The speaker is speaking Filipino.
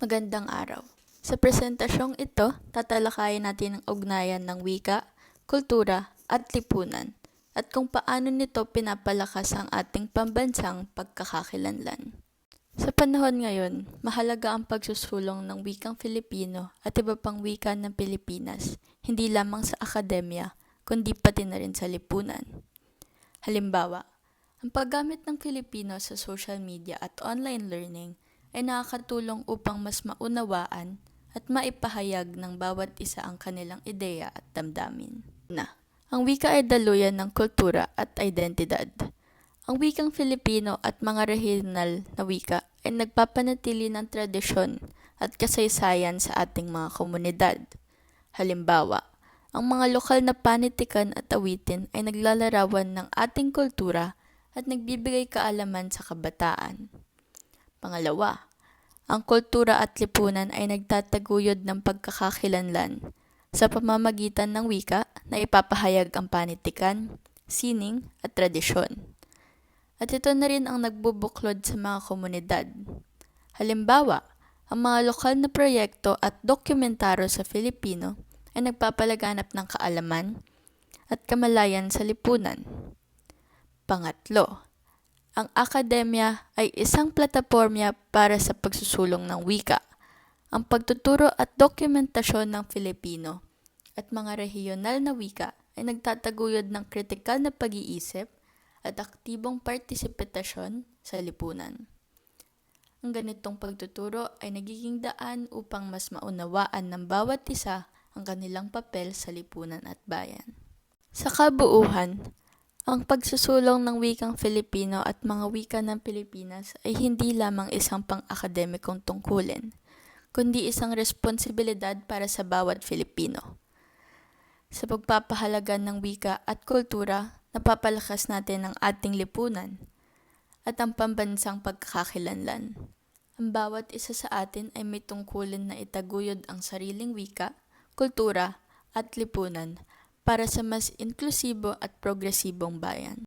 Magandang araw. Sa presentasyong ito, tatalakayin natin ang ugnayan ng wika, kultura at lipunan at kung paano nito pinapalakas ang ating pambansang pagkakakilanlan. Sa panahon ngayon, mahalaga ang pagsusulong ng wikang Filipino at iba pang wika ng Pilipinas, hindi lamang sa akademya, kundi pati na rin sa lipunan. Halimbawa, ang paggamit ng Filipino sa social media at online learning ay nakakatulong upang mas maunawaan at maipahayag ng bawat isa ang kanilang ideya at damdamin. Ang wika ay daluyan ng kultura at identidad. Ang wikang Filipino at mga regional na wika ay nagpapanatili ng tradisyon at kasaysayan sa ating mga komunidad. Halimbawa, ang mga lokal na panitikan at awitin ay naglalarawan ng ating kultura at nagbibigay kaalaman sa kabataan. Pangalawa, ang kultura at lipunan ay nagtataguyod ng pagkakakilanlan sa pamamagitan ng wika na ipapahayag ang panitikan, sining at tradisyon. At ito na rin ang nagbubuklod sa mga komunidad. Halimbawa, ang mga lokal na proyekto at dokumentaro sa Filipino ay nagpapalaganap ng kaalaman at kamalayan sa lipunan. Pangatlo, ang akademya ay isang plataporma para sa pagsusulong ng wika. Ang pagtuturo at dokumentasyon ng Filipino at mga regional na wika ay nagtataguyod ng kritikal na pag-iisip at aktibong partisipasyon sa lipunan. Ang ganitong pagtuturo ay nagiging daan upang mas maunawaan ng bawat isa ang kanilang papel sa lipunan at bayan. Sa kabuuhan, ang pagsusulong ng wikang Filipino at mga wika ng Pilipinas ay hindi lamang isang pang-akademikong tungkulin, kundi isang responsibilidad para sa bawat Filipino. Sa pagpapahalaga ng wika at kultura, napapalakas natin ang ating lipunan at ang pambansang pagkakakilanlan. Ang bawat isa sa atin ay may tungkulin na itaguyod ang sariling wika, kultura at lipunan para sa mas inklusibo at progresibong bayan.